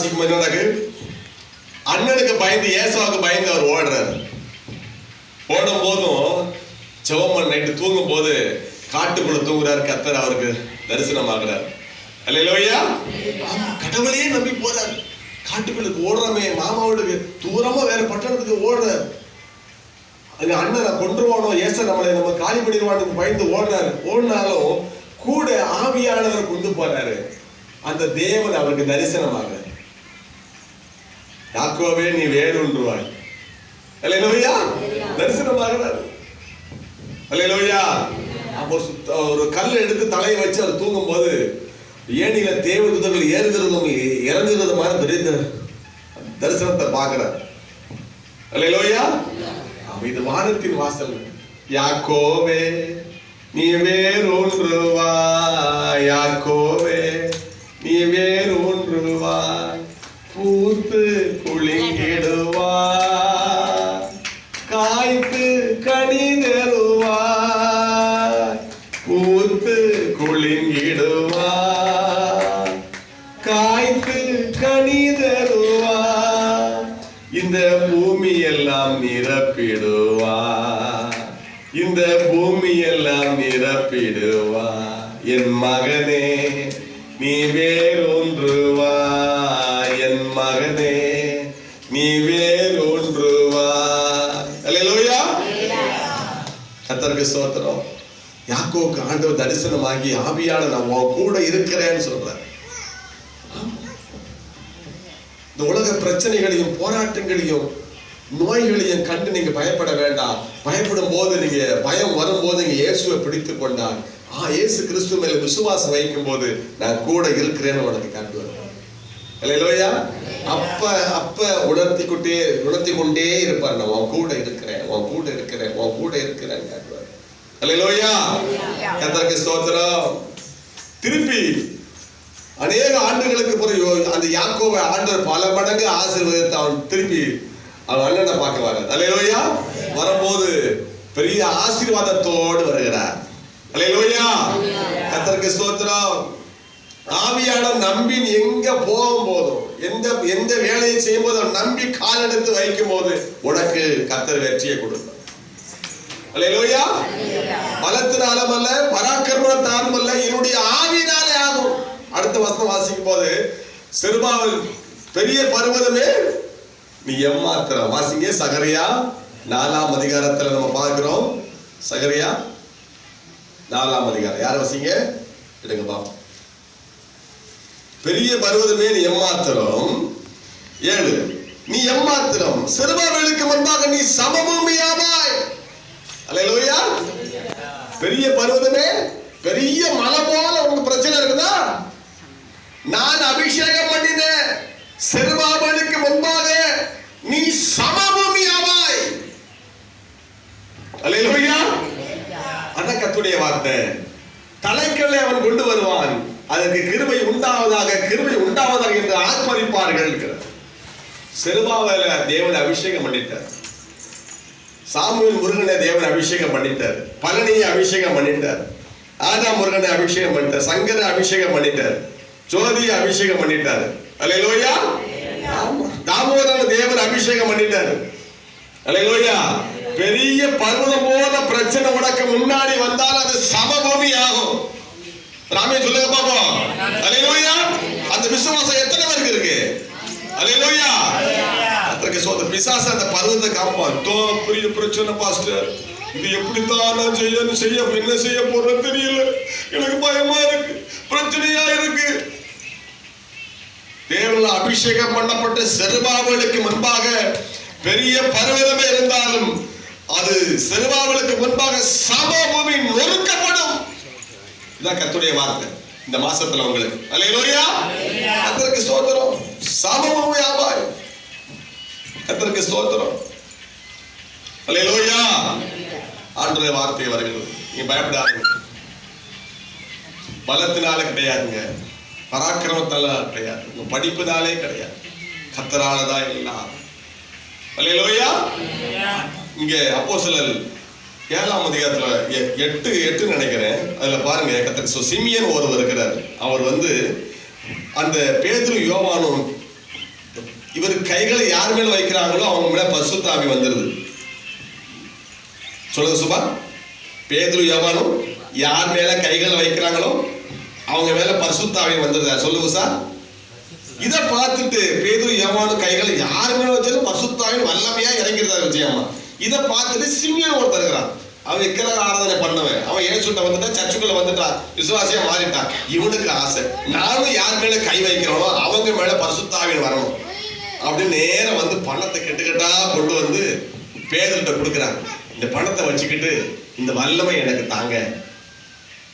வாசிக்கும் போது என்னடாக்கு, அண்ணனுக்கு பயந்து ஏசாவுக்கு பயந்து அவர் ஓடுறாரு. ஓடும் போதும் செவமன் நைட்டு தூங்கும் போது காட்டுக்குள்ள தூங்குறாரு. கர்த்தர் அவருக்கு தரிசனமாகிறார். அல்லேலூயா. கடவுளையே நம்பி போறாரு. காட்டுக்குள்ளுக்கு ஓடுறமே, மாமாவோடு தூரமா வேற பட்டணத்துக்கு ஓடுறாரு. அங்க அண்ணனை கொன்றுவானோ, ஏச நம்மளை நம்ம காலி பண்ணிடுவான்னு பயந்து ஓடுறாரு. ஓடினாலும் கூட ஆவியானவர் கொண்டு போறாரு. அந்த தேவன் அவருக்கு தரிசனமாகிறார். யாக்கோபே நீ வேரூன்றுவாய். அல்லேலூயா. தரிசனமாகிறார். அல்லேலூயா. அப்போ ஒரு கல் எடுத்து தலையை வச்சு அவர் தூங்கும் போது ஏனில தேவதூதர்கள் ஏறுகிறதும் இறங்குகிறதுமான பெரிய தரிசனத்தை பார்க்கிறார். அல்லேலூயா. இது வானத்தின் வாசல். யாக்கோபே நீ வேரூன்றுவாய், யாக்கோபே நீ வேரூன்றுவாய், பூத்து குலுங்கிடுவாய், காய்த்து கனி தருவாய், பூத்து குலுங்கிடுவாய், காய்த்து கனி தருவாய், இந்த பூமி எல்லாம் நிரப்பிடுவாய், இந்த பூமி எல்லாம் நிரப்பிடுவாய். என் மகனே நீ வேரூன்றுவாய், என் மகனே நீ வேரூன்றுவாய். அல்லேலூயா. கர்த்தருக்கு ஸ்தோத்திரம். யாக்கோவுக்கு ஆண்டவர் தரிசனமாகி ஆவியான நான் உன் கூட இருக்கிறேன்னு சொல்றார். இந்த உலக பிரச்சனைகளையும் போராட்டங்களையும் நோய்களையும் கண்டு நீங்க பயப்பட வேண்டாம். பயப்படும் போது நீங்க பயம் வரும்போது நீங்க இயேசுவை பிடித்து கொண்டால், இயேசு கிறிஸ்து மேல விசுவாசம் வைக்கும் போது நான் கூட இருக்கிறேன்னு உனக்கு காட்டுவார். அல்லேலூயா. அப்ப உணர்த்தி கொண்டே இருப்பார். நான் உன் கூட இருக்கிறேன், உன் கூட இருக்கிறேன், உன் கூட இருக்கிறேன்னு காட்டுவார். அல்லேலூயா. கர்த்தருக்கு ஸ்தோத்திரம். திருப்பி அநேக ஆண்டுகளுக்கு பிறகு அந்த யாக்கோபை ஆண்டவர் பல மடங்கு ஆசீர்வதித்து அவன் திருப்பி அவன் அண்ணனை பார்க்க வர்றார். அல்லேலூயா. வரும்போது பெரிய ஆசீர்வாதத்தோடு வருகிறார். அல்லேலூயா. கர்த்தருக்கு ஸ்தோத்திரம். ஆவியான நம்பி எங்க போகும் போதும், எந்த வேலையை செய்யும் போது நம்பி கால் எடுத்து வைக்கும் போது உனக்கு கர்த்தர் வெற்றியை கொடுப்பார். அல்லேலூயா. பலத்தினாலும் அல்ல, பராக்கிரமத்தாலும் அல்ல, என்னுடைய ஆவியினாலே ஆகும். அடுத்த வசனம் வாசிக்கும் போது, செருபாபேல் பெரிய பர்வதமே நீ எம்மாத்திரம். வாசிங்க சகரியா 4ஆம் அதிகாரத்துல நம்ம பார்க்கிறோம். சகரியா 4ஆம் அதிகாரம். யார் வாசிங்க? எடுங்க பாப்போம். பெரிய பர்வதமே நீ எம்மாத்திரம். 7 நீ எம்மாத்திரம், செருபாபேலுக்கு முன்பாக நீ சமபூமியாவாய். அல்லேலூயா. பெரிய பர்வதமே, பெரிய மலை போல உனக்கு பிரச்சனை இருக்குதா? நான் அபிஷேகம் பண்ணினேன் செருபாபேலுக்கு முன்பாக நீ சமபூமியாவாய். அல்லேலூயா. அதான் கர்த்தருடைய வார்த்தை. தலைக்கல்லை அவன் கொண்டு வருவான், அதற்கு கிருபை உண்டாவதாக, கிருபை உண்டாவதாக என்று ஆர்ப்பரிப்பார்கள். செருபாபேலை தேவன் அபிஷேகம் பண்ணிட்டார். சாமுவேல் முருகனை தேவன் அபிஷேகம் பண்ணிட்டார். பழனியை அபிஷேகம் பண்ணிட்டார். ஆதாம் முருகனை அபிஷேகம் பண்ணிட்டார். சங்கரை அபிஷேகம் பண்ணிட்டார். ஜோதியை அபிஷேகம் பண்ணிட்டார். அல்லேலூயா. தாமோதரன் தேவன் அபிஷேகம் பண்ணிட்டார். அல்லேலூயா. பெரிய பர்வதம் போல பிரச்சனை உனக்கு முன்னாடி வந்தால் அது சமபூமி ஆகும். ராமே சொல்லுங்க பாப்போம். அல்லேலூயா. அந்த விசுவாசம் எத்தனை பேருக்கு இருக்கு? அல்லேலூயா. அதற்கு சொல்ற பிசாசு அந்த பர்வதத்தை காப்பான். பெரிய பிரச்சனை பாஸ்டர், இது எப்படித்தான் நான் என்ன செய்ய போறேன்னு தெரியல, எனக்கு பயமா இருக்கு, பிரச்சனையா இருக்கு. தேவனால அபிஷேகம் பண்ணப்பட்ட செருபாபேலுக்கு முன்பாக பெரிய பர்வதமே இருந்தாலும் அது செருபாபேலுக்கு முன்பாக சமபூமி நொறுக்கப்படும். இதான் கர்த்தருடைய வார்த்தை இந்த மாசத்துல உங்களுக்கு. அல்லேலூயா. கர்த்தருக்கு ஸ்தோத்திரம். சமபூமி ஆவாய். கர்த்தருக்கு ஸ்தோத்திரம். அல்லேலூயா. ஆண்டவருடைய வார்த்தை வருகிறது. நீங்க பயப்படாதீங்க. பலத்தினால கிடையாதுங்க, பராக்கிரமத்தால கிடையாது, உங்க படிப்புனாலே கிடையாது, கர்த்தராலதான் எல்லாம். அல்லேலூயா. இங்க அப்போஸ்தலர் 7ஆம் அதிகாரத்துல 8 நினைக்கிறேன், அதுல பாருங்க, கர்த்தர் சிமியன் ஒருவர் இருக்கிறார். அவர் அந்த பேதுரு யோவானும் இவர் கைகளை யார் மேல வைக்கிறாங்களோ அவங்க மேல பரிசுத்த ஆவி வந்துருது. சொல்லுங்க சுபா. பேதுரு யோவானும் யார் மேல கைகளை வைக்கிறாங்களோ அவங்க மேல பரிசுத்த ஆவி வந்துருதா? சொல்லுங்க சார். இத பார்த்துட்டு பேதுரு யோவானும் கைகளை யார் மேல வச்சாலும் பரிசுத்த ஆவி வல்லமையா இறங்கிறதா விஜயம்மா. இத பார்த்துட்டு சிமியோன் ஒருத்தர் இருக்கிறான். அவன் விக்கிரக ஆராதனை பண்ணவன். அவன் ஏசுட்ட வந்துட்டான், சர்ச்சுக்குள்ள வந்துட்டான், விசுவாசியா மாறிட்டான். இவனுக்கு ஆசை, நானும் யார் மேல கை வைக்கிறோனோ அவங்க மேல பரிசுத்த ஆவி வரணும் அப்படின்னு நேரம் வந்து பணத்தை கெட்டுக்கட்டா கொண்டு வந்து பேதுருட்ட கொடுக்குறாங்க. இந்த பணத்தை வச்சுக்கிட்டு இந்த வல்லமை எனக்கு தாங்க,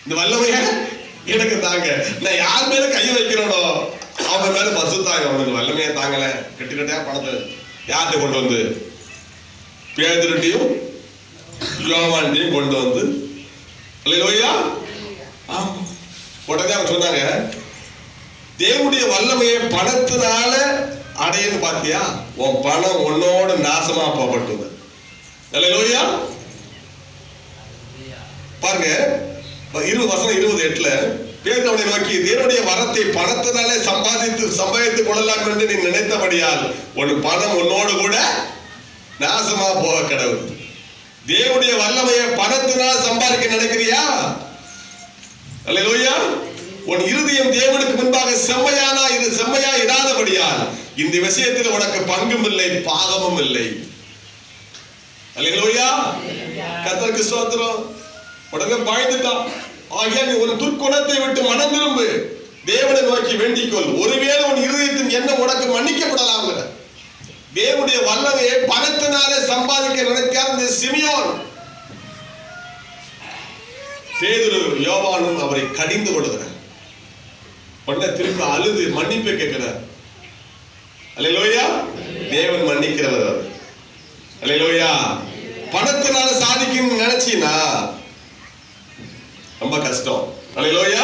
இந்த வல்லமைய எனக்கு தாங்க, நான் யார் மேல கை வைக்கிறோனோ அவங்க மேல பரிசுத்த ஆவி அவனுக்கு வல்லமையை தாங்கல. கெட்டுக்கட்டா பணத்தை யார்கிட்ட கொண்டு வந்து பேதுருட்டையும் யோவான்டையும் கொண்டு வந்து அல்லேலூயா. உடனே அவங்க சொன்னாங்க, தேவனுடைய வல்லமையை பணத்தினால அடையன்னு பாத்தியா, உன் பணம் உன்னோட நாசமா போகப்பட்டது. அல்லேலூயா. பாருங்க 20:28 பேதுரு அவனை நோக்கி, தேவனுடைய வரத்தை பணத்தினாலே சம்பாதித்துக் கொள்ளலாம் என்று நீ நினைத்தபடியால் உன் பணம் உன்னோடு கூட நாசமா போக கடவுள். தேவனுடைய வல்லமையை பணத்தினால் சம்பாதிக்க நினைக்கிறியா? அல்லேலூயா. உன் இருதயம் தேவனுக்கு முன்பாக செம்மையா இராதபடியால் இந்த விஷயத்தில் உனக்கு பங்கும் இல்லை, பாகமும் இல்லை. அல்லேலூயா. கர்த்தருக்கு ஸ்தோத்திரம். உடனே பாய்ந்துட்டான். ஆகியா நீ ஒரு துர்க்குணத்தை விட்டு மனம் திரும்பு, தேவனை நோக்கி வேண்டிக்கொள், ஒருவேளை உன் இருதயத்தின் எண்ணம் உனக்கு மன்னிக்கப்படலாம். தேவனுடைய வல்லமையை பணத்தினாலே சம்பாதிக்க நினைக்காத இந்த சிமியோன் பேதுரு யோவானும் அவரை கடிந்து கொள்கிறார். உடனே திரும்ப அழுது மன்னிப்பு கேட்கிறார். அல்லேலூயா. தேவன் மன்னிக்கிறவர் அவர். அல்லேலூயா. பணத்தினால சாதிக்கணும்னு நினைச்சீனா ரொம்ப கஷ்டம். அல்லேலூயா.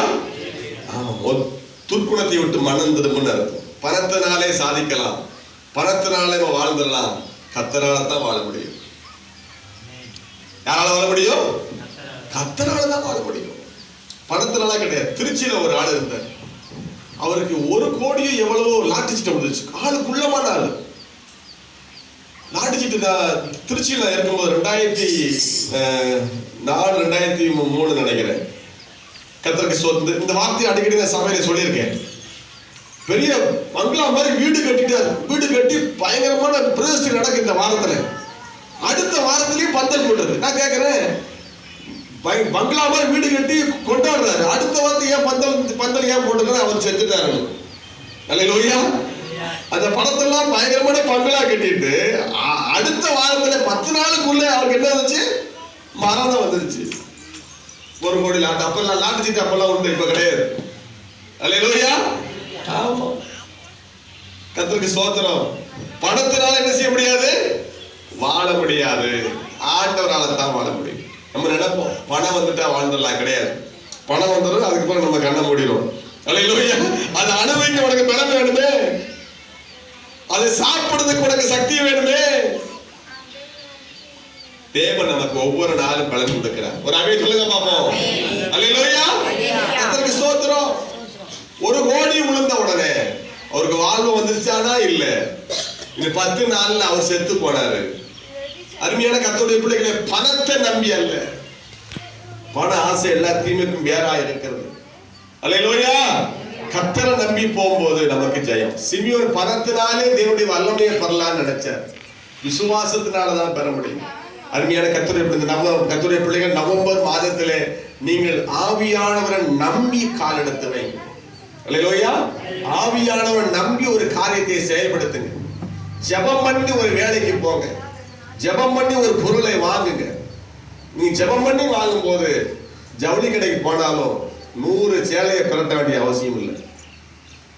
துர்க்குணத்தை விட்டு மனம் திரும்புன்னு அர்த்தம். பணத்தினாலே சாதிக்கலாம், பணத்தினாலே வாழ்ந்துடலாம். கர்த்தரால தான் வாழ முடியும். யாரால வாழ முடியும்? கர்த்தரால தான் வாழ முடியும். பணத்தினால கிடையாது. திருச்சியில ஒரு ஆள் இருந்தார். அவருக்கு 1 கோடியே எவ்வளவோ லாட்டரி சீட்டு வந்துச்சு. ஆளு குள்ளமான ஆளு. லாட்டரி சீட்டு திருச்சியில இருக்கும்போது 2004 2003 நினைக்கிறேன். கர்த்தருக்கு சொந்த இந்த வார்த்தையை அடிக்கடி நான் சபையில சொல்லியிருக்கேன். பெரிய பங்களா மாதிரி வீடு கட்டிட்டார். வீடு கட்டி பயங்கரமான பிரதிஷ்டை நடக்கு இந்த வாரத்துல. அடுத்த வாரத்திலேயே பந்தல் போட்டது. நான் கேட்கிறேன், பங்களா மாதிரி வீடு கட்டி கொண்டாடுறாரு, அடுத்த வாரத்துக்கு ஏன் பந்தல் ஏன் போட்டுக்கிற? அவர் செத்துட்டாரு. அல்லேலூயா. அந்த பணத்தெல்லாம் பயங்கரமான பங்களா கட்டிட்டு அடுத்த வாரத்துல 10 நாளுக்குள்ள அவருக்கு என்ன வந்துச்சு? மரணம் வந்துருச்சு. 1 கோடி லாட்டு. அப்பெல்லாம் லாட்டு சீட்டு அப்பெல்லாம் உண்டு, இப்ப கிடையாது. அல்லேலூயா. ஆமா. கர்த்தருக்கு ஸ்தோத்திரம். பணத்தினால என்ன செய்ய முடியாது? வாழ முடியாது. ஆண்டவரால தான் வாழ முடியும். நம்ம நினைப்போம் பணம் வந்துட்டா வாழ்ந்துடலாம். கிடையாது. பணம் வந்துடும், அதுக்கப்புறம் நம்ம கண்ண மூடிடும். அல்லேலூயா. அது அனுபவிக்க உனக்கு பலம் வேணுமே, அது சாப்பிடுறதுக்கு உனக்கு சக்தி வேணுமே. தேவன் நமக்கு ஒவ்வொரு நாளும் பலன் கொடுக்கிறார். ஒரு அவை சொல்லுங்க பாப்போம். அல்லேலூயா. கர்த்தருக்கு ஸ்தோத்திரம். 1 கோடி விழுந்த உடனே அவருக்கு வாழ்வு வந்துருச்சானா? இல்ல. இந்த 10 நாள்ல அவர் செத்து போனாரு. அருமையான கர்த்தருடைய பிள்ளைகளே, பணத்தை நம்பி அல்ல, பண ஆசை எல்லா தீமைக்கும் வேறா இருக்கிறது. அல்லேலூயா. கர்த்தரை நம்பி போகும்போது நமக்கு ஜெயம். சிமியோன் பணத்தினாலே தேவனுடைய வல்லமையை பெறலாம்னு நினைச்சார். விசுவாசத்தினாலதான் பெற முடியும். அருமையான கர்த்தருடைய பிள்ளைகள், நவம்பர் மாதத்திலே நீங்கள் ஆவியானவரை நம்பி காலெடுத்து வைங்க. அல்லேலூயா. ஆவியானவரை நம்பி ஒரு காரியத்தை செயல்படுத்துங்க. ஜெபம் பண்ணி ஒரு வேலைக்கு போங்க. ஜெபம் பண்ணி ஒரு பொருளை வாங்குங்க. நீ ஜெபம் பண்ணி வாங்கும் போது ஜவுளி கடைக்கு போனாலும் 100 சேலையை பிரட்ட வேண்டிய அவசியம் இல்லை.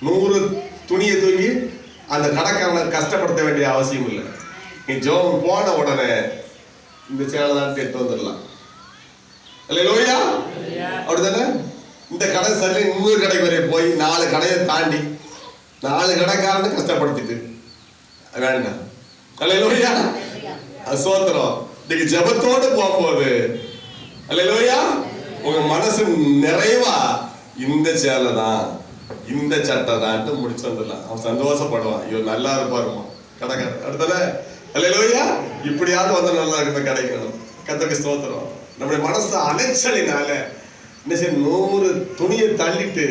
100 துணியை தூக்கி அந்த கடைக்காரனை கஷ்டப்படுத்த வேண்டிய அவசியம் இல்லை. நீ ஜெபம் போன உடனே இந்த சேலை தான் எடுத்து வந்துடலாம். அல்லேலூயா. அப்படிதானே? இந்த கடை சரி, இன்னொரு கடைக்கு வரை போய் 4 கடையை தாண்டி 4 கடைக்காரனை கஷ்டப்படுத்திட்டு வேண்டாம். அல்லேலூயா. ஸ்தோத்திரம். நீங்க ஜெபத்தோடு போகும்போது அல்லேலூயா உங்க மனசு நிறைவா இந்த சேலை தான், இந்த சட்டை தான் முடிச்சு வந்துடலாம். அவன் சந்தோஷப்படுவான், ஐயோ நல்லா இருப்பாருமா கடைக்காரன். அடுத்தது அல்லேலூயா, இப்படியாவது வந்து நல்லா இருக்கிற கிடைக்கணும். கர்த்தருக்கு ஸ்தோத்திரம். நம்முடைய மனசு அலைச்சலினால என்ன செய்ய, 100 துணியை தள்ளிட்டு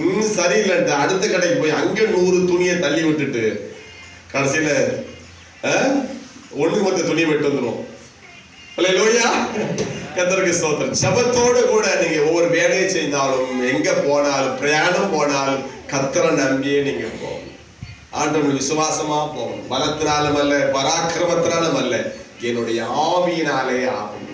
இன்னும் சரியில்லைன்ட்டு அடுத்த கடைக்கு போய் அங்க 100 துணியை தள்ளி விட்டுட்டு கடைசியில ஒண்ணு மொத்த துணியை விட்டு வந்துடும். அல்லேலூயா, கர்த்தருக்கு ஸ்தோத்திரம். ஜெபத்தோடு கூட நீங்க ஒவ்வொரு வேலையை செய்தாலும், எங்க போனாலும், பிரயாணம் போனாலும் கர்த்தரை நம்பியே நீங்க போகணும். ஆண்டவனுக்கு விசுவாசமா போகணும். பலத்தினாலும் அல்ல, பராக்கிரமத்தினாலும் அல்ல, என்னுடைய ஆவியினாலே ஆகும்.